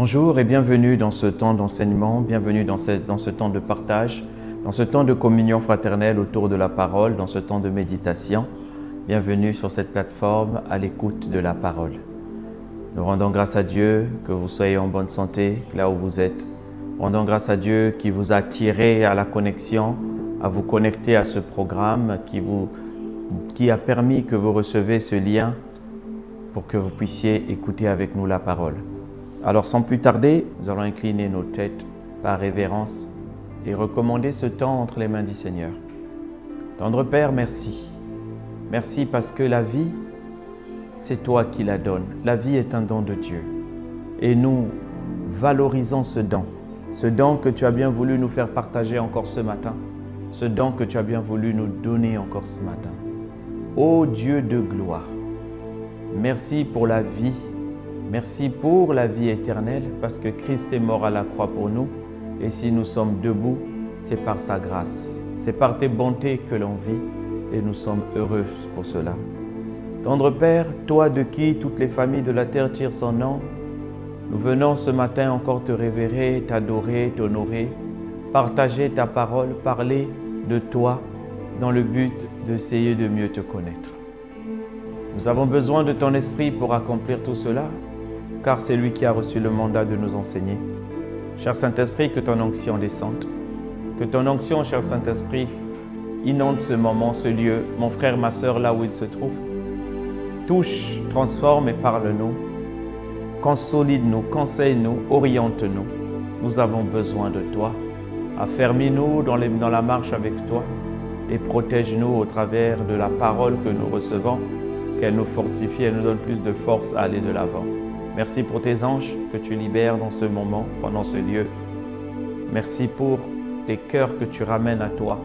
Bonjour et bienvenue dans ce temps d'enseignement, bienvenue dans ce temps de partage, dans ce temps de communion fraternelle autour de la parole, dans ce temps de méditation. Bienvenue sur cette plateforme à l'écoute de la parole. Nous rendons grâce à Dieu que vous soyez en bonne santé là où vous êtes. Rendons grâce à Dieu qui vous a attiré à la connexion, à vous connecter à ce programme, qui a permis que vous recevez ce lien pour que vous puissiez écouter avec nous la parole. Alors sans plus tarder, nous allons incliner nos têtes par révérence et recommander ce temps entre les mains du Seigneur. Tendre Père, merci. Merci parce que la vie, c'est toi qui la donnes. La vie est un don de Dieu. Et nous valorisons ce don que tu as bien voulu nous faire partager encore ce matin, ce don que tu as bien voulu nous donner encore ce matin. Ô Dieu de gloire, merci pour la vie. Merci pour la vie éternelle parce que Christ est mort à la croix pour nous et si nous sommes debout, c'est par sa grâce. C'est par tes bontés que l'on vit et nous sommes heureux pour cela. Tendre Père, toi de qui toutes les familles de la terre tirent son nom, nous venons ce matin encore te révérer, t'adorer, t'honorer, partager ta parole, parler de toi dans le but d'essayer de mieux te connaître. Nous avons besoin de ton esprit pour accomplir tout cela, car c'est lui qui a reçu le mandat de nous enseigner. Cher Saint-Esprit, que ton onction descende. Que ton onction, cher Saint-Esprit, inonde ce moment, ce lieu, mon frère, ma sœur, là où il se trouve. Touche, transforme et parle-nous. Consolide-nous, conseille-nous, oriente-nous. Nous avons besoin de toi. Affermis-nous dans la marche avec toi et protège-nous au travers de la parole que nous recevons, qu'elle nous fortifie et nous donne plus de force à aller de l'avant. Merci pour tes anges que tu libères dans ce moment, pendant ce lieu. Merci pour les cœurs que tu ramènes à toi,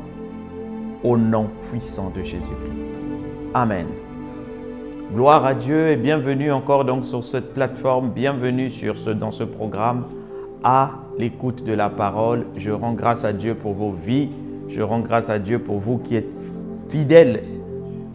au nom puissant de Jésus-Christ. Amen. Gloire à Dieu et bienvenue encore donc sur cette plateforme, bienvenue dans ce programme à l'écoute de la parole. Je rends grâce à Dieu pour vos vies, je rends grâce à Dieu pour vous qui êtes fidèles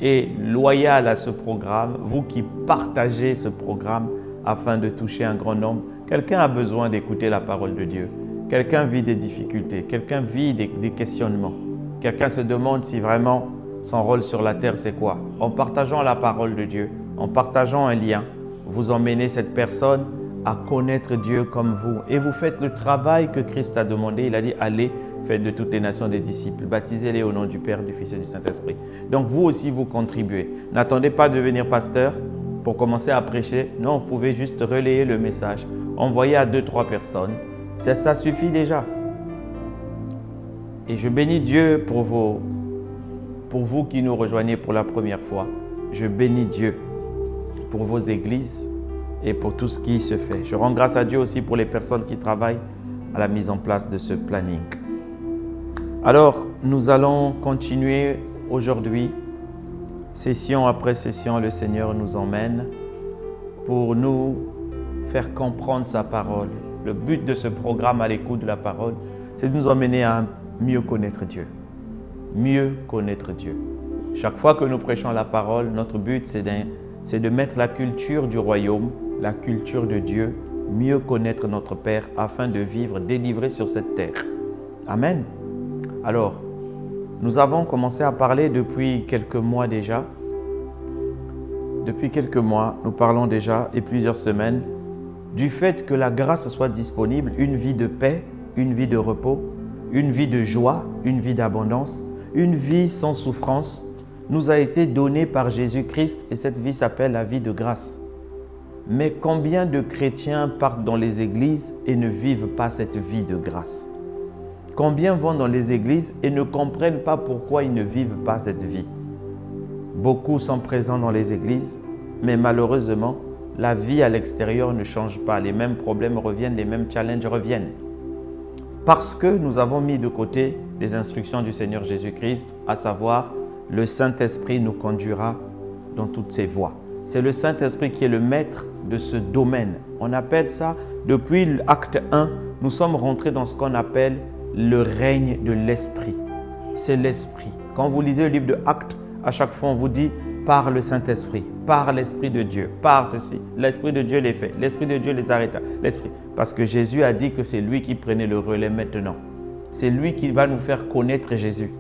et loyal à ce programme, vous qui partagez ce programme afin de toucher un grand nombre. Quelqu'un a besoin d'écouter la parole de Dieu. Quelqu'un vit des difficultés, quelqu'un vit des questionnements. Quelqu'un se demande si vraiment son rôle sur la terre c'est quoi. En partageant la parole de Dieu, en partageant un lien, vous emmenez cette personne à connaître Dieu comme vous. Et vous faites le travail que Christ a demandé. Il a dit « Allez, faites de toutes les nations des disciples, baptisez-les au nom du Père, du Fils et du Saint-Esprit. » Donc vous aussi, vous contribuez. N'attendez pas de devenir pasteur pour commencer à prêcher. Non, vous pouvez juste relayer le message, envoyer à 2-3 personnes. Ça suffit déjà. Et je bénis Dieu pour vous qui nous rejoignez pour la première fois. Je bénis Dieu pour vos églises et pour tout ce qui se fait. Je rends grâce à Dieu aussi pour les personnes qui travaillent à la mise en place de ce planning. Alors, nous allons continuer aujourd'hui. Session après session, le Seigneur nous emmène pour nous faire comprendre sa parole. Le but de ce programme à l'écoute de la parole, c'est de nous emmener à mieux connaître Dieu. Mieux connaître Dieu. Chaque fois que nous prêchons la parole, notre but, c'est de mettre la culture du royaume, la culture de Dieu, mieux connaître notre Père afin de vivre délivré sur cette terre. Amen. Alors, nous avons commencé à parler depuis quelques mois déjà. Depuis quelques mois, nous parlons déjà et plusieurs semaines du fait que la grâce soit disponible, une vie de paix, une vie de repos, une vie de joie, une vie d'abondance, une vie sans souffrance nous a été donnée par Jésus-Christ et cette vie s'appelle la vie de grâce. Mais combien de chrétiens partent dans les églises et ne vivent pas cette vie de grâce? Combien vont dans les églises et ne comprennent pas pourquoi ils ne vivent pas cette vie? Beaucoup sont présents dans les églises, mais malheureusement, la vie à l'extérieur ne change pas. Les mêmes problèmes reviennent, les mêmes challenges reviennent. Parce que nous avons mis de côté les instructions du Seigneur Jésus-Christ, à savoir, le Saint-Esprit nous conduira dans toutes ses voies. C'est le Saint-Esprit qui est le maître de ce domaine. On appelle ça, depuis l'acte 1, nous sommes rentrés dans ce qu'on appelle le règne de l'Esprit. C'est l'Esprit. Quand vous lisez le livre de Actes, à chaque fois on vous dit par le Saint-Esprit, par l'Esprit de Dieu, par ceci. L'Esprit de Dieu les fait, l'Esprit de Dieu les arrêta. Parce que Jésus a dit que c'est lui qui prenait le relais maintenant. C'est lui qui va nous faire connaître Jésus.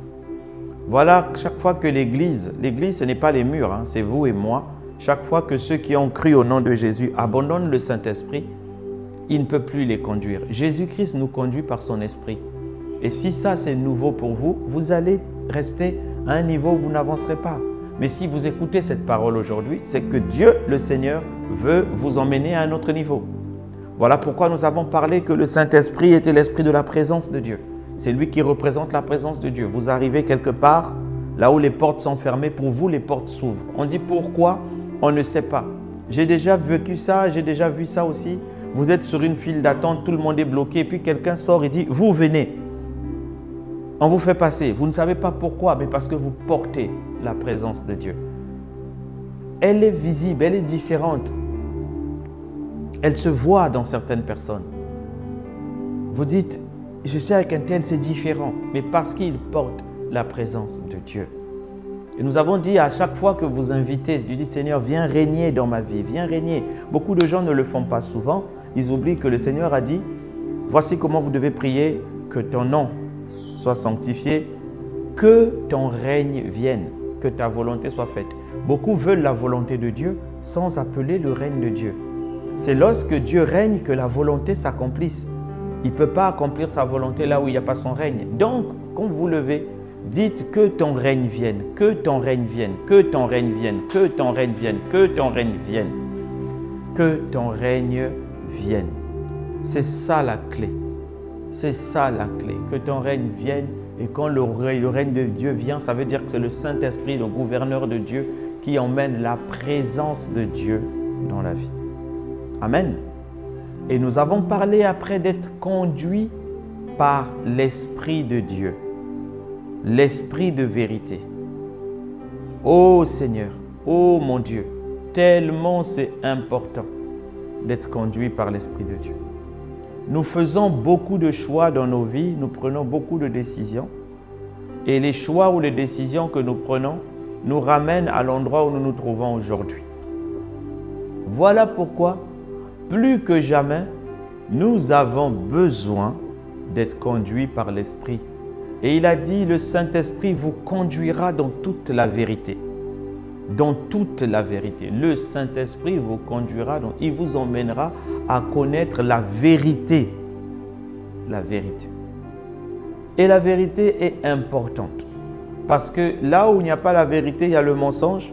Voilà, chaque fois que l'Église, ce n'est pas les murs, hein, c'est vous et moi. Chaque fois que ceux qui ont cru au nom de Jésus abandonnent le Saint-Esprit, il ne peut plus les conduire. Jésus-Christ nous conduit par son Esprit. Et si ça c'est nouveau pour vous, vous allez rester à un niveau où vous n'avancerez pas. Mais si vous écoutez cette parole aujourd'hui, c'est que Dieu, le Seigneur, veut vous emmener à un autre niveau. Voilà pourquoi nous avons parlé que le Saint-Esprit était l'Esprit de la présence de Dieu. C'est lui qui représente la présence de Dieu. Vous arrivez quelque part, là où les portes sont fermées, pour vous, les portes s'ouvrent. On dit pourquoi? On ne sait pas. J'ai déjà vécu ça, j'ai déjà vu ça aussi. Vous êtes sur une file d'attente, tout le monde est bloqué, et puis quelqu'un sort et dit « Vous venez ». On vous fait passer. Vous ne savez pas pourquoi, mais parce que vous portez la présence de Dieu. Elle est visible, elle est différente. Elle se voit dans certaines personnes. Vous dites, je suis avec un tel, c'est différent, mais parce qu'il porte la présence de Dieu. Et nous avons dit à chaque fois que vous invitez, vous dites Seigneur, viens régner dans ma vie, viens régner. Beaucoup de gens ne le font pas souvent. Ils oublient que le Seigneur a dit, voici comment vous devez prier, que ton nom soit sanctifié, que ton règne vienne, que ta volonté soit faite. Beaucoup veulent la volonté de Dieu sans appeler le règne de Dieu. C'est lorsque Dieu règne que la volonté s'accomplisse. Il ne peut pas accomplir sa volonté là où il n'y a pas son règne. Donc, quand vous levez, dites que ton règne vienne, que ton règne vienne, que ton règne vienne, que ton règne vienne, que ton règne vienne, que ton règne vienne. C'est ça la clé. C'est ça la clé. Que ton règne vienne. Et quand le règne de Dieu vient, ça veut dire que c'est le Saint-Esprit, le gouverneur de Dieu, qui emmène la présence de Dieu dans la vie. Amen. Et nous avons parlé après d'être conduits par l'Esprit de Dieu. L'Esprit de vérité. Oh Seigneur, oh mon Dieu, tellement c'est important d'être conduit par l'Esprit de Dieu. Nous faisons beaucoup de choix dans nos vies, nous prenons beaucoup de décisions. Et les choix ou les décisions que nous prenons nous ramènent à l'endroit où nous nous trouvons aujourd'hui. Voilà pourquoi, plus que jamais, nous avons besoin d'être conduits par l'Esprit. Et il a dit, le Saint-Esprit vous conduira dans toute la vérité. Dans toute la vérité. Le Saint-Esprit vous conduira, il vous emmènera à connaître la vérité. La vérité. Et la vérité est importante. Parce que là où il n'y a pas la vérité, il y a le mensonge.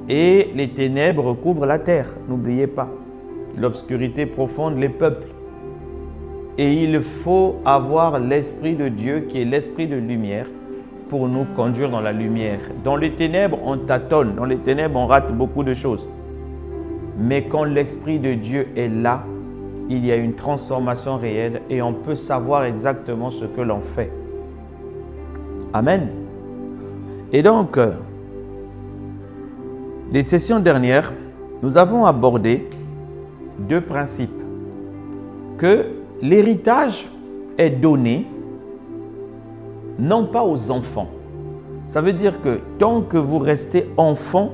Et les ténèbres recouvrent la terre. N'oubliez pas. L'obscurité profonde, les peuples. Et il faut avoir l'Esprit de Dieu qui est l'Esprit de lumière pour nous conduire dans la lumière. Dans les ténèbres, on tâtonne. Dans les ténèbres, on rate beaucoup de choses. Mais quand l'Esprit de Dieu est là, il y a une transformation réelle et on peut savoir exactement ce que l'on fait. Amen. Et donc, les sessions dernières, nous avons abordé deux principes. Que l'héritage est donné non pas aux enfants. Ça veut dire que tant que vous restez enfant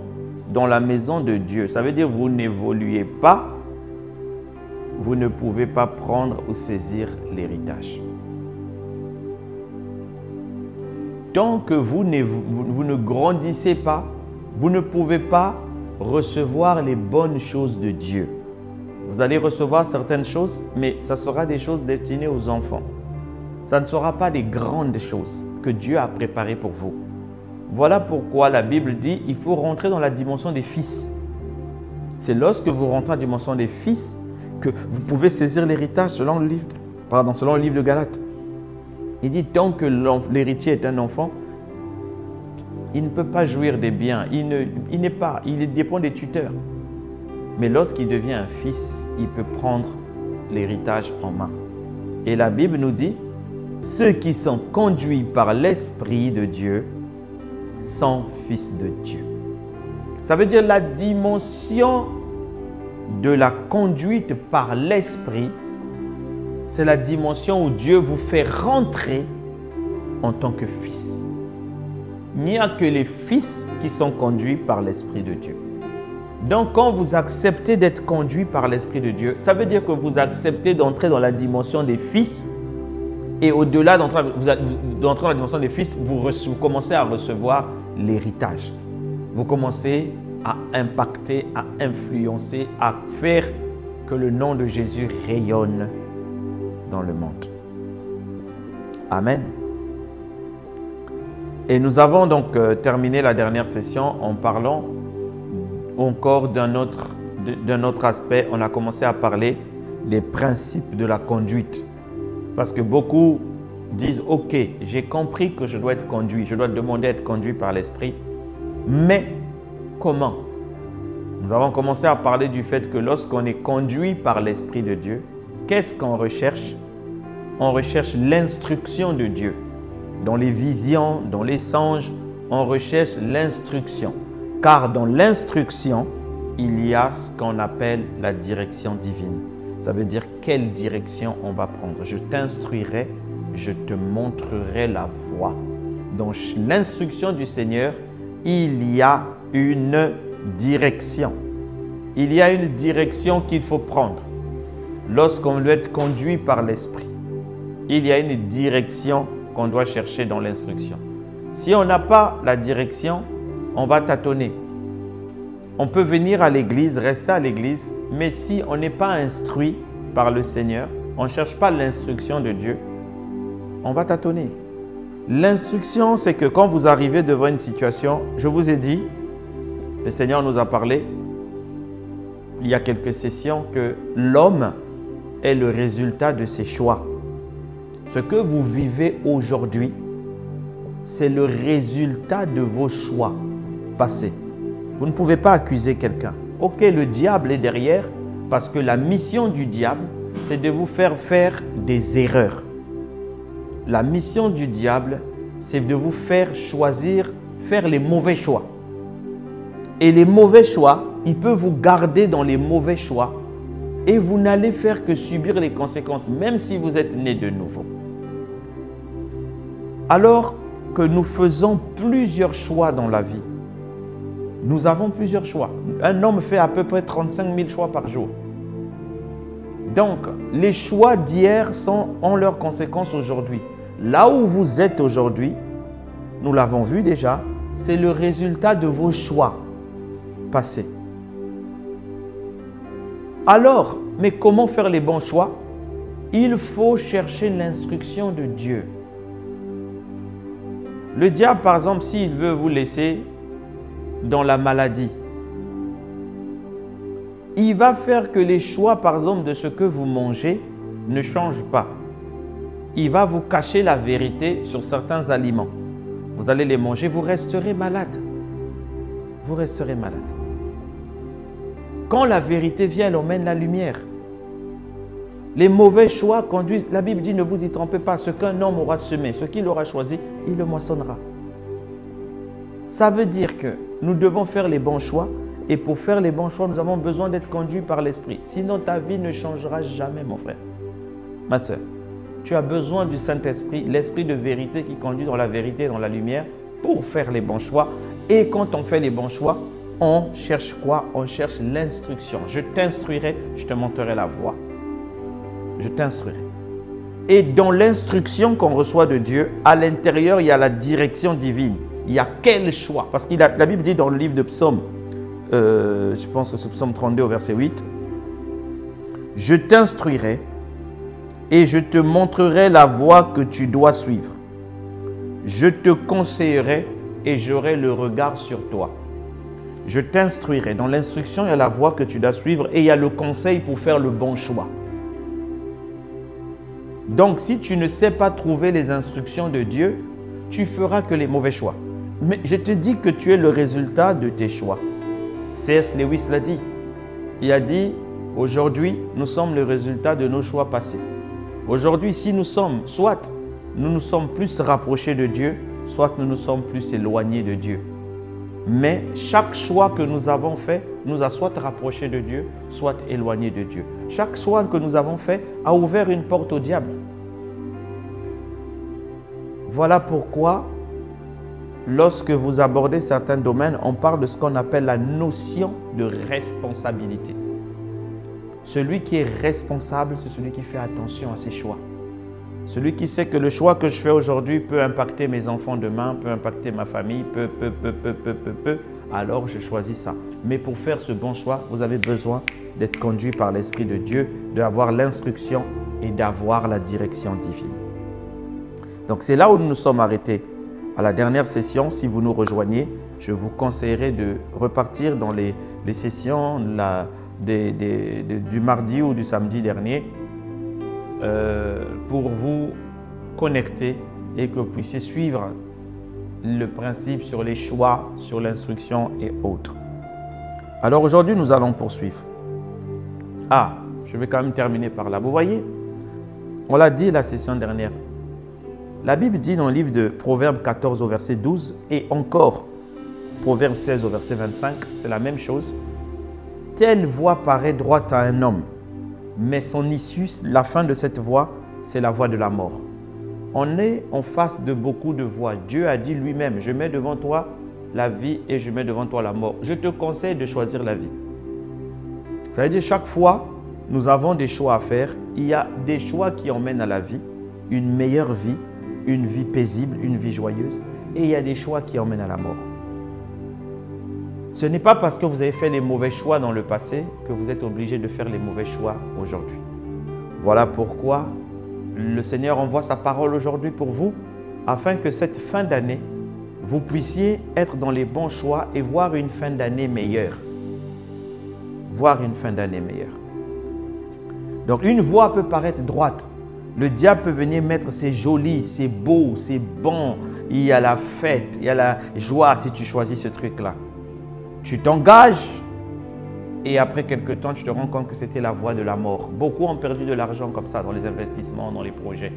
dans la maison de Dieu, ça veut dire que vous n'évoluez pas, vous ne pouvez pas prendre ou saisir l'héritage. Tant que vous ne grandissez pas, vous ne pouvez pas recevoir les bonnes choses de Dieu. Vous allez recevoir certaines choses, mais ça sera des choses destinées aux enfants. Ça ne sera pas des grandes choses que Dieu a préparées pour vous. Voilà pourquoi la Bible dit qu'il faut rentrer dans la dimension des fils. C'est lorsque vous rentrez dans la dimension des fils que vous pouvez saisir l'héritage selon le livre de Galates. Il dit tant que l'héritier est un enfant, il ne peut pas jouir des biens, il dépend des tuteurs. Mais lorsqu'il devient un fils, il peut prendre l'héritage en main. Et la Bible nous dit, ceux qui sont conduits par l'Esprit de Dieu sont fils de Dieu. Ça veut dire la dimension de la conduite par l'Esprit, c'est la dimension où Dieu vous fait rentrer en tant que fils. Il n'y a que les fils qui sont conduits par l'Esprit de Dieu. Donc, quand vous acceptez d'être conduit par l'Esprit de Dieu, ça veut dire que vous acceptez d'entrer dans la dimension des fils. Et au-delà d'entrer dans la dimension des fils, vous commencez à recevoir l'héritage. Vous commencez à impacter, à influencer, à faire que le nom de Jésus rayonne dans le monde. Amen. Et nous avons donc terminé la dernière session en parlant encore d'un autre aspect. On a commencé à parler des principes de la conduite. Parce que beaucoup disent, ok, j'ai compris que je dois être conduit, je dois demander à être conduit par l'Esprit, mais comment? Nous avons commencé à parler du fait que lorsqu'on est conduit par l'Esprit de Dieu, qu'est-ce qu'on recherche? On recherche l'instruction de Dieu. Dans les visions, dans les songes, on recherche l'instruction. Car dans l'instruction, il y a ce qu'on appelle la direction divine. Ça veut dire quelle direction on va prendre. Je t'instruirai, je te montrerai la voie. Dans l'instruction du Seigneur, il y a une direction. Il y a une direction qu'il faut prendre. Lorsqu'on doit être conduit par l'Esprit, il y a une direction qu'on doit chercher dans l'instruction. Si on n'a pas la direction, on va tâtonner. On peut venir à l'église, rester à l'église, mais si on n'est pas instruit par le Seigneur, on ne cherche pas l'instruction de Dieu, on va tâtonner. L'instruction, c'est que quand vous arrivez devant une situation, je vous ai dit, le Seigneur nous a parlé, il y a quelques sessions, que l'homme est le résultat de ses choix. Ce que vous vivez aujourd'hui, c'est le résultat de vos choix passés. Vous ne pouvez pas accuser quelqu'un. Ok, le diable est derrière parce que la mission du diable, c'est de vous faire faire des erreurs. La mission du diable, c'est de vous faire choisir, faire les mauvais choix. Et les mauvais choix, il peut vous garder dans les mauvais choix et vous n'allez faire que subir les conséquences, même si vous êtes né de nouveau. Alors que nous faisons plusieurs choix dans la vie, nous avons plusieurs choix. Un homme fait à peu près 35 000 choix par jour. Donc, les choix d'hier ont leurs conséquences aujourd'hui. Là où vous êtes aujourd'hui, nous l'avons vu déjà, c'est le résultat de vos choix passés. Alors, mais comment faire les bons choix? Il faut chercher l'instruction de Dieu. Le diable, par exemple, s'il veut vous laisser dans la maladie, il va faire que les choix, par exemple, de ce que vous mangez ne changent pas. Il va vous cacher la vérité sur certains aliments. Vous allez les manger, vous resterez malade. Vous resterez malade. Quand la vérité vient, elle emmène la lumière. Les mauvais choix conduisent, la Bible dit, ne vous y trompez pas, ce qu'un homme aura semé, ce qu'il aura choisi, il le moissonnera. Ça veut dire que nous devons faire les bons choix et pour faire les bons choix, nous avons besoin d'être conduits par l'Esprit. Sinon, ta vie ne changera jamais, mon frère. Ma soeur, tu as besoin du Saint-Esprit, l'Esprit de vérité qui conduit dans la vérité et dans la lumière pour faire les bons choix. Et quand on fait les bons choix, on cherche quoi? On cherche l'instruction. Je t'instruirai, je te montrerai la voie. Je t'instruirai. Et dans l'instruction qu'on reçoit de Dieu, à l'intérieur, il y a la direction divine. Il y a quel choix? Parce que la Bible dit dans le livre de Psaume, je pense que c'est Psaume 32 au verset 8, « Je t'instruirai et je te montrerai la voie que tu dois suivre. Je te conseillerai et j'aurai le regard sur toi. » Je t'instruirai. Dans l'instruction, il y a la voie que tu dois suivre et il y a le conseil pour faire le bon choix. Donc, si tu ne sais pas trouver les instructions de Dieu, tu feras que les mauvais choix. Mais je te dis que tu es le résultat de tes choix. C.S. Lewis l'a dit. Il a dit, aujourd'hui, nous sommes le résultat de nos choix passés. Aujourd'hui, si nous sommes, soit nous nous sommes plus rapprochés de Dieu, soit nous nous sommes plus éloignés de Dieu. Mais chaque choix que nous avons fait nous a soit rapprochés de Dieu, soit éloignés de Dieu. Chaque choix que nous avons fait a ouvert une porte au diable. Voilà pourquoi lorsque vous abordez certains domaines, on parle de ce qu'on appelle la notion de responsabilité. Celui qui est responsable, c'est celui qui fait attention à ses choix. Celui qui sait que le choix que je fais aujourd'hui peut impacter mes enfants demain, peut impacter ma famille, alors je choisis ça. Mais pour faire ce bon choix, vous avez besoin d'être conduit par l'Esprit de Dieu, d'avoir l'instruction et d'avoir la direction divine. Donc c'est là où nous nous sommes arrêtés. À la dernière session, si vous nous rejoignez, je vous conseillerais de repartir dans les sessions du mardi ou du samedi dernier pour vous connecter et que vous puissiez suivre le principe sur les choix, sur l'instruction et autres. Alors aujourd'hui, nous allons poursuivre. Je vais quand même terminer par là. Vous voyez, on l'a dit la session dernière. La Bible dit dans le livre de Proverbes 14 au verset 12 et encore Proverbes 16 au verset 25, c'est la même chose. Telle voie paraît droite à un homme, mais son issue, la fin de cette voie, c'est la voie de la mort. On est en face de beaucoup de voies. Dieu a dit lui-même, je mets devant toi la vie et je mets devant toi la mort. Je te conseille de choisir la vie. Ça veut dire chaque fois, nous avons des choix à faire. Il y a des choix qui emmènent à la vie, une meilleure vie, une vie paisible, une vie joyeuse. Et il y a des choix qui emmènent à la mort. Ce n'est pas parce que vous avez fait les mauvais choix dans le passé que vous êtes obligé de faire les mauvais choix aujourd'hui. Voilà pourquoi le Seigneur envoie sa parole aujourd'hui pour vous, afin que cette fin d'année, vous puissiez être dans les bons choix et voir une fin d'année meilleure. Voir une fin d'année meilleure. Donc une voie peut paraître droite. Le diable peut venir mettre c'est joli, c'est beau, c'est bon. Il y a la fête, il y a la joie si tu choisis ce truc-là. Tu t'engages et après quelques temps, tu te rends compte que c'était la voie de la mort. Beaucoup ont perdu de l'argent comme ça dans les investissements, dans les projets.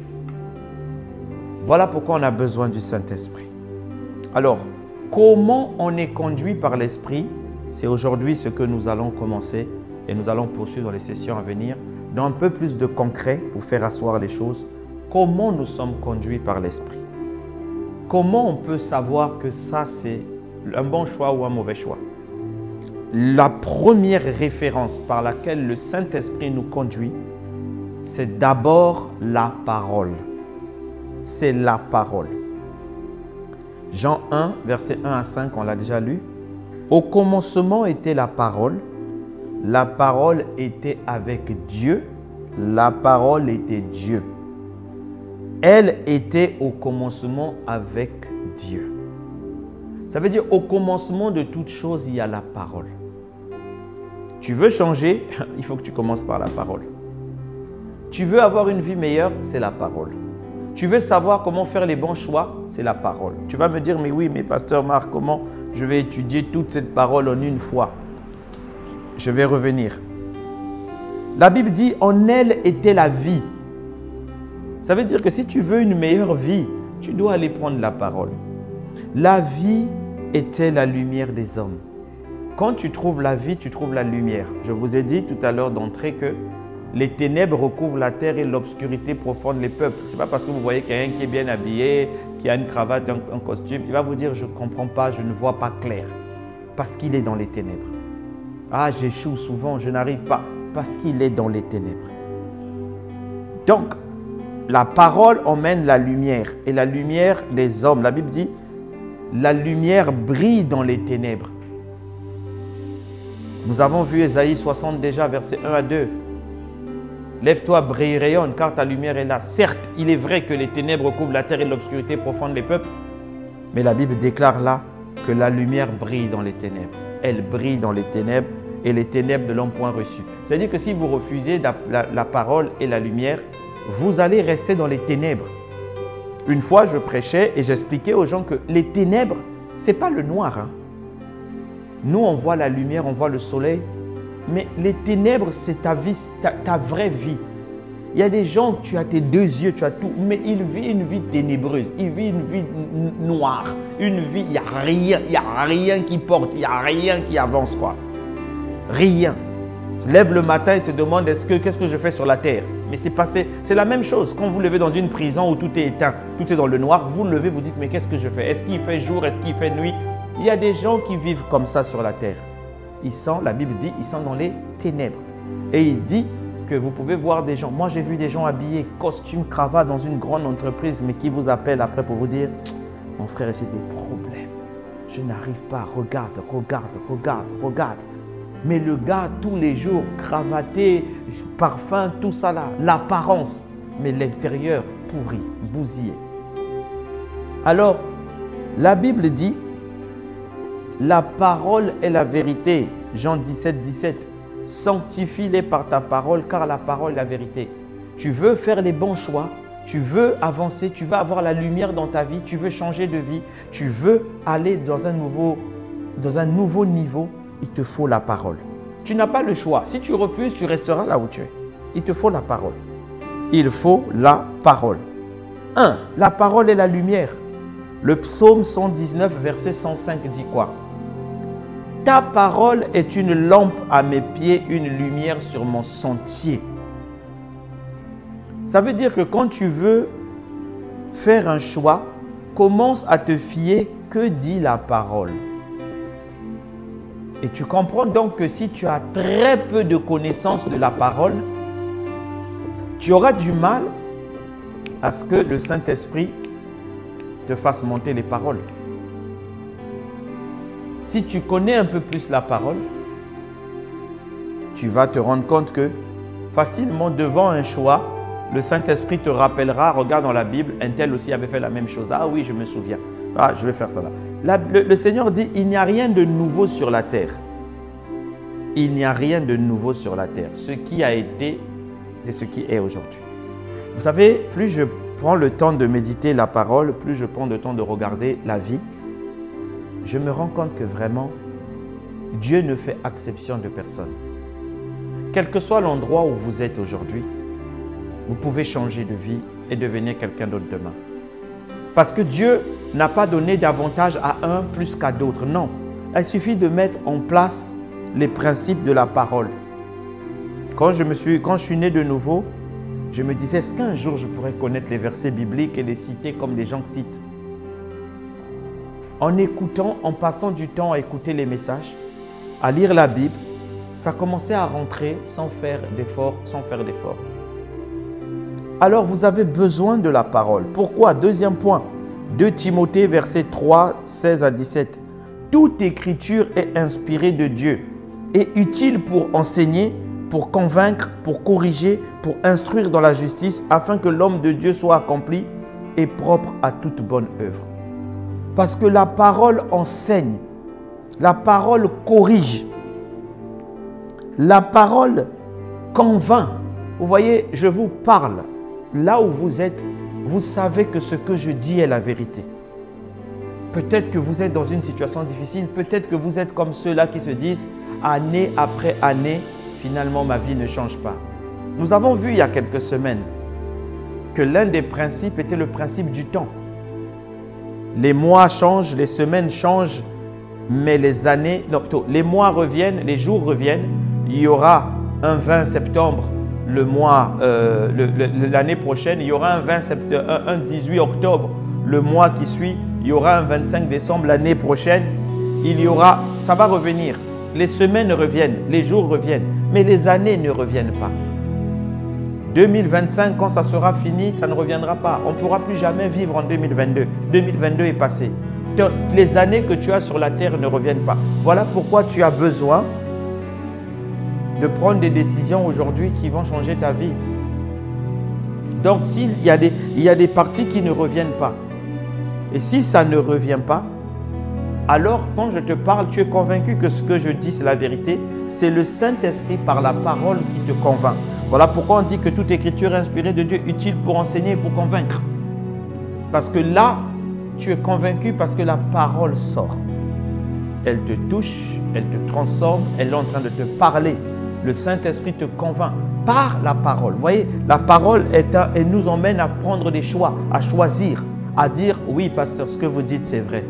Voilà pourquoi on a besoin du Saint-Esprit. Alors, comment on est conduit par l'Esprit? C'est aujourd'hui ce que nous allons commencer et nous allons poursuivre dans les sessions à venir, dans un peu plus de concret pour faire asseoir les choses. Comment nous sommes conduits par l'Esprit? Comment on peut savoir que ça c'est un bon choix ou un mauvais choix? La première référence par laquelle le Saint-Esprit nous conduit, c'est d'abord la parole. C'est la parole. Jean 1, versets 1 à 5, on l'a déjà lu. Au commencement était la parole était avec Dieu, la parole était Dieu. Elle était au commencement avec Dieu. Ça veut dire au commencement de toute chose, il y a la parole. Tu veux changer, il faut que tu commences par la parole. Tu veux avoir une vie meilleure, c'est la parole. Tu veux savoir comment faire les bons choix, c'est la parole. Tu vas me dire, mais oui, mais pasteur Marc, comment je vais étudier toute cette parole en une fois? Je vais revenir. La Bible dit, en elle était la vie. Ça veut dire que si tu veux une meilleure vie, tu dois aller prendre la parole. La vie était la lumière des hommes. Quand tu trouves la vie, tu trouves la lumière. Je vous ai dit tout à l'heure d'entrée que les ténèbres recouvrent la terre et l'obscurité profonde les peuples. Ce n'est pas parce que vous voyez quelqu'un qui est bien habillé, qui a une cravate, un costume, il va vous dire « je ne comprends pas, je ne vois pas clair ». Parce qu'il est dans les ténèbres. « Ah, j'échoue souvent, je n'arrive pas ». Parce qu'il est dans les ténèbres. Donc, la parole emmène la lumière. Et la lumière des hommes, la Bible dit « la lumière brille dans les ténèbres ». Nous avons vu Ésaïe 60 déjà, versets 1 à 2. Lève-toi, brille, rayonne, car ta lumière est là. Certes, il est vrai que les ténèbres recouvrent la terre et l'obscurité profonde les peuples, mais la Bible déclare là que la lumière brille dans les ténèbres. Elle brille dans les ténèbres et les ténèbres ne l'ont point reçue. C'est-à-dire que si vous refusez la parole et la lumière, vous allez rester dans les ténèbres. Une fois, je prêchais et j'expliquais aux gens que les ténèbres, ce n'est pas le noir. Hein. Nous, on voit la lumière, on voit le soleil. Mais les ténèbres, c'est ta vie, ta vraie vie. Il y a des gens, tu as tes deux yeux, tu as tout, mais ils vivent une vie ténébreuse, ils vivent une vie noire, une vie, il n'y a rien qui porte, il n'y a rien qui avance, quoi. Rien. Il se lève le matin et se demande qu'est-ce que je fais sur la terre? Mais c'est la même chose. Quand vous levez dans une prison où tout est éteint, tout est dans le noir, vous levez, vous dites, mais qu'est-ce que je fais? Est-ce qu'il fait jour? Est-ce qu'il fait nuit? Il y a des gens qui vivent comme ça sur la terre. La Bible dit, ils sont dans les ténèbres. Et il dit que vous pouvez voir des gens. Moi, j'ai vu des gens habillés, costume, cravate dans une grande entreprise, mais qui vous appellent après pour vous dire, mon frère, j'ai des problèmes. Je n'arrive pas. Regarde, regarde, regarde, regarde. Mais le gars, tous les jours, cravaté, parfum, tout ça là, l'apparence, mais l'intérieur pourri, bousillé. Alors, la Bible dit, la parole est la vérité. Jean 17, 17. Sanctifie-les par ta parole, car la parole est la vérité. Tu veux faire les bons choix, tu veux avancer, tu veux avoir la lumière dans ta vie, tu veux changer de vie, tu veux aller dans un nouveau niveau, il te faut la parole. Tu n'as pas le choix. Si tu refuses, tu resteras là où tu es. Il te faut la parole. Il faut la parole. 1. La parole est la lumière. Le psaume 119, verset 105 dit quoi? Ta parole est une lampe à mes pieds, une lumière sur mon sentier. Ça veut dire que quand tu veux faire un choix, commence à te fier que dit la parole. Et tu comprends donc que si tu as très peu de connaissances de la parole, tu auras du mal à ce que le Saint-Esprit te fasse monter les paroles. Si tu connais un peu plus la parole, tu vas te rendre compte que facilement devant un choix, le Saint-Esprit te rappellera, regarde dans la Bible, un tel aussi avait fait la même chose. Ah oui, je me souviens. Ah, je vais faire ça là. Le Seigneur dit, il n'y a rien de nouveau sur la terre. Il n'y a rien de nouveau sur la terre. Ce qui a été, c'est ce qui est aujourd'hui. Vous savez, plus je prends le temps de méditer la parole, plus je prends le temps de regarder la vie, je me rends compte que vraiment, Dieu ne fait exception de personne. Quel que soit l'endroit où vous êtes aujourd'hui, vous pouvez changer de vie et devenir quelqu'un d'autre demain. Parce que Dieu n'a pas donné d'avantage à un plus qu'à d'autres. Non, il suffit de mettre en place les principes de la parole. Quand je suis né de nouveau, je me disais, est-ce qu'un jour je pourrais connaître les versets bibliques et les citer comme des gens citent? En écoutant, en passant du temps à écouter les messages, à lire la Bible, ça commençait à rentrer sans faire d'effort, Alors vous avez besoin de la parole. Pourquoi? Deuxième point, 2 Timothée, verset 3, 16 à 17. Toute écriture est inspirée de Dieu et utile pour enseigner, pour convaincre, pour corriger, pour instruire dans la justice, afin que l'homme de Dieu soit accompli et propre à toute bonne œuvre. Parce que la parole enseigne, la parole corrige, la parole convainc. Vous voyez, je vous parle. Là où vous êtes, vous savez que ce que je dis est la vérité. Peut-être que vous êtes dans une situation difficile, peut-être que vous êtes comme ceux-là qui se disent, année après année, finalement ma vie ne change pas. Nous avons vu il y a quelques semaines que l'un des principes était le principe du temps. Les mois changent, les semaines changent, mais les mois reviennent, les jours reviennent. Il y aura un 20 septembre l'année prochaine, il y aura un 18 octobre le mois qui suit, il y aura un 25 décembre l'année prochaine, ça va revenir. Les semaines reviennent, les jours reviennent, mais les années ne reviennent pas. 2025, quand ça sera fini, ça ne reviendra pas. On ne pourra plus jamais vivre en 2022. 2022 est passé. Les années que tu as sur la terre ne reviennent pas. Voilà pourquoi tu as besoin de prendre des décisions aujourd'hui qui vont changer ta vie. Donc, s'il y a des parties qui ne reviennent pas, et si ça ne revient pas, alors quand je te parle, tu es convaincu que ce que je dis, c'est la vérité. C'est le Saint-Esprit par la parole qui te convainc. Voilà pourquoi on dit que toute écriture est inspirée de Dieu, utile pour enseigner et pour convaincre. Parce que là, tu es convaincu parce que la parole sort. Elle te touche, elle te transforme, elle est en train de te parler. Le Saint-Esprit te convainc par la parole. Vous voyez, la parole elle nous emmène à prendre des choix, à choisir, à dire « Oui, pasteur, ce que vous dites, c'est vrai ».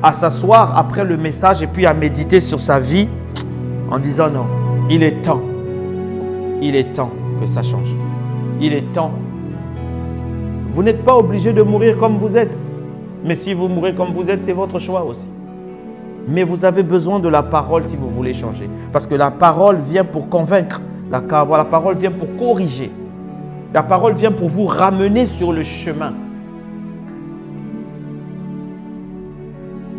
À s'asseoir après le message et puis à méditer sur sa vie en disant « Non, il est temps que ça change. Il est temps. Vous n'êtes pas obligé de mourir comme vous êtes. Mais si vous mourrez comme vous êtes, c'est votre choix aussi. Mais vous avez besoin de la parole si vous voulez changer. Parce que la parole vient pour convaincre. La parole vient pour corriger. La parole vient pour vous ramener sur le chemin.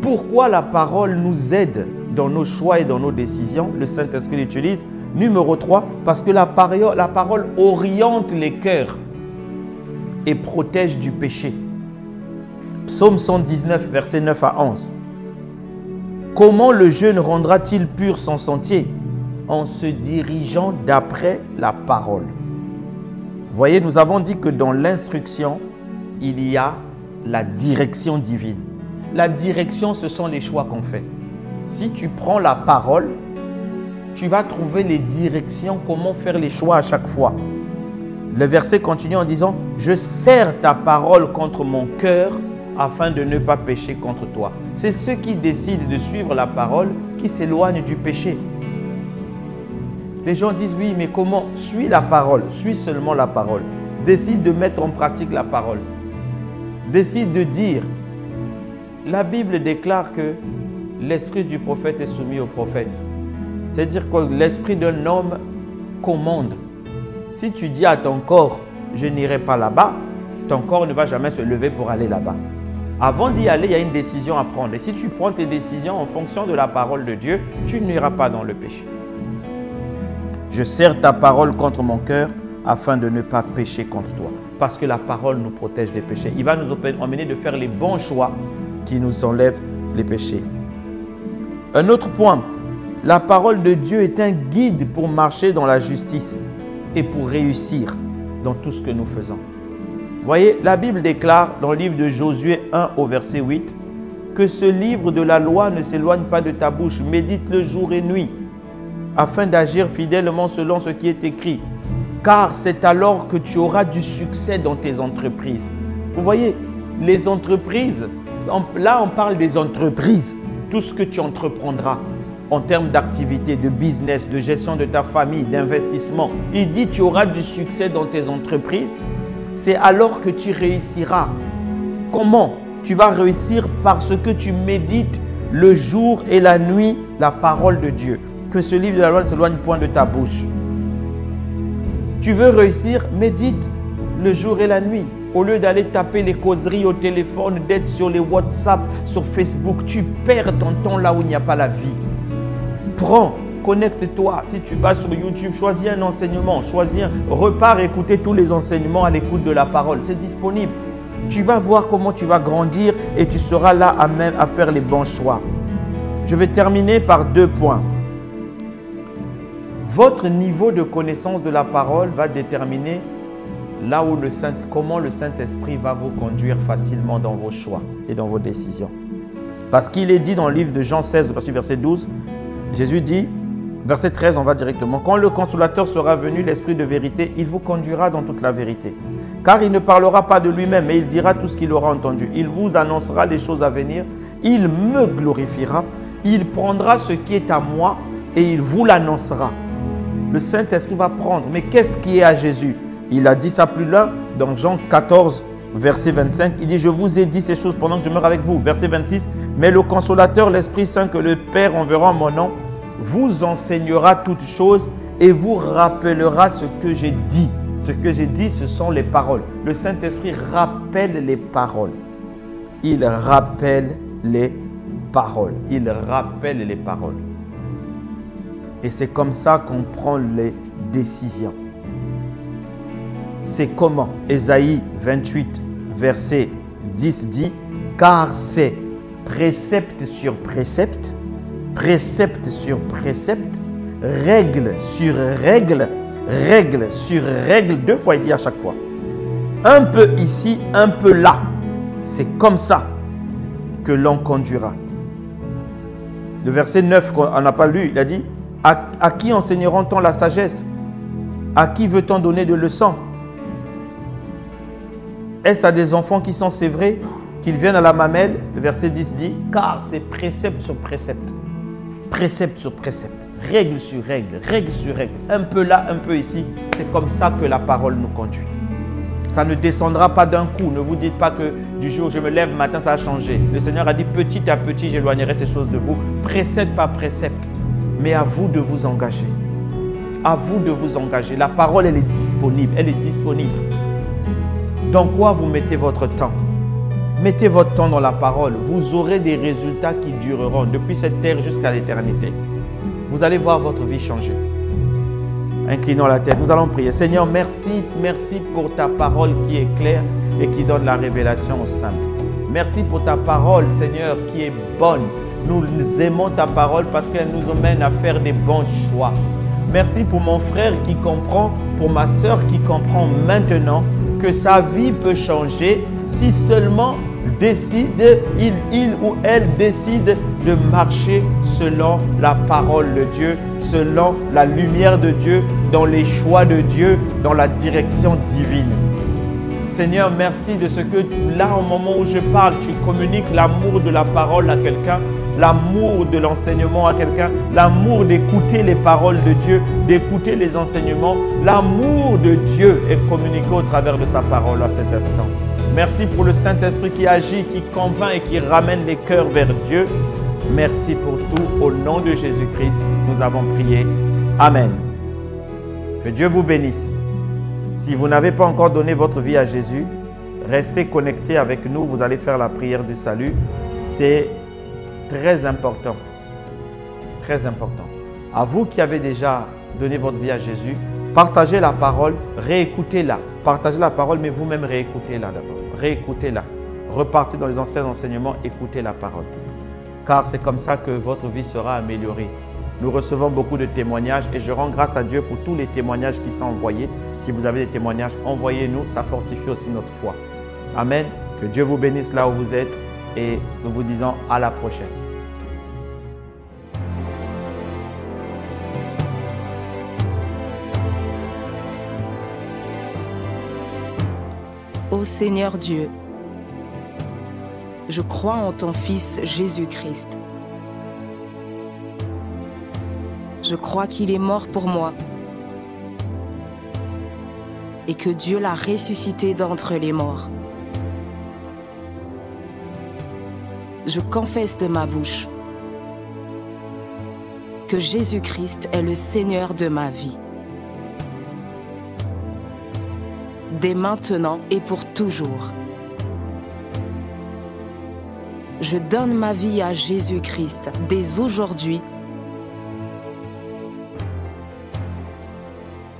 Pourquoi la parole nous aide dans nos choix et dans nos décisions? Le Saint-Esprit l'utilise. Numéro 3, parce que la parole oriente les cœurs et protège du péché. Psaume 119, versets 9 à 11. Comment le jeune rendra-t-il pur son sentier? En se dirigeant d'après la parole. Vous voyez, nous avons dit que dans l'instruction, il y a la direction divine. La direction, ce sont les choix qu'on fait. Si tu prends la parole, tu vas trouver les directions, comment faire les choix à chaque fois. Le verset continue en disant « Je serre ta parole contre mon cœur afin de ne pas pécher contre toi. » C'est ceux qui décident de suivre la parole qui s'éloignent du péché. Les gens disent « Oui, mais comment? Suis la parole, suis seulement la parole. Décide de mettre en pratique la parole. Décide de dire. » La Bible déclare que l'esprit du prophète est soumis au prophète. C'est-à-dire que l'esprit d'un homme commande. Si tu dis à ton corps « je n'irai pas là-bas », ton corps ne va jamais se lever pour aller là-bas. Avant d'y aller, il y a une décision à prendre. Et si tu prends tes décisions en fonction de la parole de Dieu, tu n'iras pas dans le péché. Je serre ta parole contre mon cœur afin de ne pas pécher contre toi. Parce que la parole nous protège des péchés. Il va nous emmener de faire les bons choix qui nous enlèvent les péchés. Un autre point, la parole de Dieu est un guide pour marcher dans la justice et pour réussir dans tout ce que nous faisons. Vous voyez, la Bible déclare dans le livre de Josué 1 au verset 8 que ce livre de la loi ne s'éloigne pas de ta bouche, médite-le jour et nuit afin d'agir fidèlement selon ce qui est écrit. Car c'est alors que tu auras du succès dans tes entreprises. Vous voyez, les entreprises, là on parle des entreprises, tout ce que tu entreprendras en termes d'activité, de business, de gestion de ta famille, d'investissement. Il dit tu auras du succès dans tes entreprises. C'est alors que tu réussiras. Comment? Tu vas réussir parce que tu médites le jour et la nuit la parole de Dieu. Que ce livre de la loi ne s'éloigne point de ta bouche. Tu veux réussir? Médite le jour et la nuit. Au lieu d'aller taper les causeries au téléphone, d'être sur les WhatsApp, sur Facebook, tu perds ton temps là où il n'y a pas la vie. Prends, connecte-toi. Si tu vas sur YouTube, choisis un enseignement, repars écouter tous les enseignements à l'écoute de la parole. C'est disponible. Tu vas voir comment tu vas grandir et tu seras là à même à faire les bons choix. Je vais terminer par 2 points. Votre niveau de connaissance de la parole va déterminer là où comment le Saint-Esprit va vous conduire facilement dans vos choix et dans vos décisions. Parce qu'il est dit dans le livre de Jean 16, verset 12, Jésus dit, verset 13, on va directement, « Quand le Consolateur sera venu, l'Esprit de vérité, il vous conduira dans toute la vérité. Car il ne parlera pas de lui-même, mais il dira tout ce qu'il aura entendu. Il vous annoncera les choses à venir, il me glorifiera, il prendra ce qui est à moi et il vous l'annoncera. » Le Saint-Esprit va prendre. Mais qu'est-ce qui est à Jésus? Il a dit ça plus loin dans Jean 14, verset 25. Il dit, je vous ai dit ces choses pendant que je demeure avec vous. Verset 26. Mais le Consolateur, l'Esprit Saint que le Père enverra en mon nom, vous enseignera toutes choses et vous rappellera ce que j'ai dit. Ce que j'ai dit, ce sont les paroles. Le Saint-Esprit rappelle les paroles. Il rappelle les paroles. Il rappelle les paroles. Et c'est comme ça qu'on prend les décisions. C'est comment? Ésaïe 28, verset 10 dit, car c'est précepte sur précepte, précepte sur précepte, règle sur règle, règle sur règle, 2 fois il dit à chaque fois. Un peu ici, un peu là. C'est comme ça que l'on conduira. Le verset 9 qu'on n'a pas lu, il a dit, à qui enseigneront-on la sagesse? À qui veut-on donner de leçons? Est-ce à des enfants qui sont sévrés, qu'ils viennent à la mamelle? Le verset 10 dit, car c'est précepte sur précepte. précepte sur précepte, règle sur règle, règle sur règle, un peu là, un peu ici. C'est comme ça que la parole nous conduit. Ça ne descendra pas d'un coup. Ne vous dites pas que du jour où je me lève, le matin, ça a changé. Le Seigneur a dit petit à petit, j'éloignerai ces choses de vous, précepte par précepte. Mais à vous de vous engager. À vous de vous engager. La parole, elle est disponible. Elle est disponible. Dans quoi vous mettez votre temps? Mettez votre temps dans la parole. Vous aurez des résultats qui dureront depuis cette terre jusqu'à l'éternité. Vous allez voir votre vie changer. Inclinons la tête, nous allons prier. Seigneur, merci, merci pour ta parole qui est claire et qui donne la révélation au simple. Merci pour ta parole, Seigneur, qui est bonne. Nous aimons ta parole parce qu'elle nous emmène à faire des bons choix. Merci pour mon frère qui comprend, pour ma soeur qui comprend maintenant que sa vie peut changer si seulement il ou elle décide de marcher selon la parole de Dieu, selon la lumière de Dieu, dans les choix de Dieu, dans la direction divine. Seigneur, merci de ce que là, au moment où je parle, tu communiques l'amour de la parole à quelqu'un, l'amour de l'enseignement à quelqu'un, l'amour d'écouter les paroles de Dieu, d'écouter les enseignements. L'amour de Dieu est communiqué au travers de sa parole à cet instant. Merci pour le Saint-Esprit qui agit, qui convainc et qui ramène les cœurs vers Dieu. Merci pour tout. Au nom de Jésus-Christ, nous avons prié. Amen. Que Dieu vous bénisse. Si vous n'avez pas encore donné votre vie à Jésus, restez connectés avec nous. Vous allez faire la prière du salut. C'est très important. Très important. À vous qui avez déjà donné votre vie à Jésus, partagez la parole, réécoutez-la. Partagez la parole, mais vous-même réécoutez-la d'abord. Réécoutez-la. Repartez dans les anciens enseignements, écoutez la parole. Car c'est comme ça que votre vie sera améliorée. Nous recevons beaucoup de témoignages et je rends grâce à Dieu pour tous les témoignages qui sont envoyés. Si vous avez des témoignages, envoyez-nous, ça fortifie aussi notre foi. Amen. Que Dieu vous bénisse là où vous êtes et nous vous disons à la prochaine. Ô Seigneur Dieu, je crois en ton Fils Jésus-Christ. Je crois qu'il est mort pour moi et que Dieu l'a ressuscité d'entre les morts. Je confesse de ma bouche que Jésus-Christ est le Seigneur de ma vie. Dès maintenant et pour toujours. Je donne ma vie à Jésus-Christ dès aujourd'hui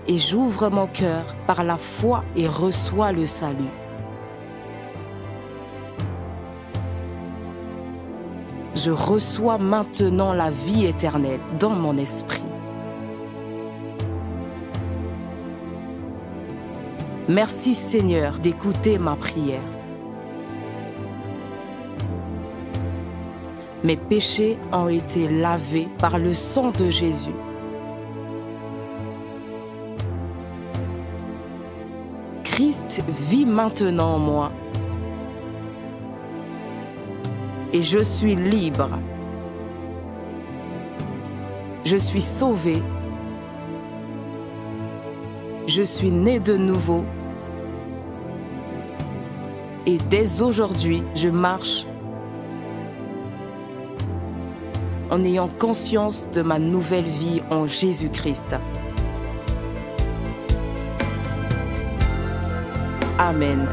et j'ouvre mon cœur par la foi et reçois le salut. Je reçois maintenant la vie éternelle dans mon esprit. Merci Seigneur d'écouter ma prière. Mes péchés ont été lavés par le sang de Jésus. Christ vit maintenant en moi. Et je suis libre. Je suis sauvé. Je suis né de nouveau. Et dès aujourd'hui, je marche en ayant conscience de ma nouvelle vie en Jésus-Christ. Amen.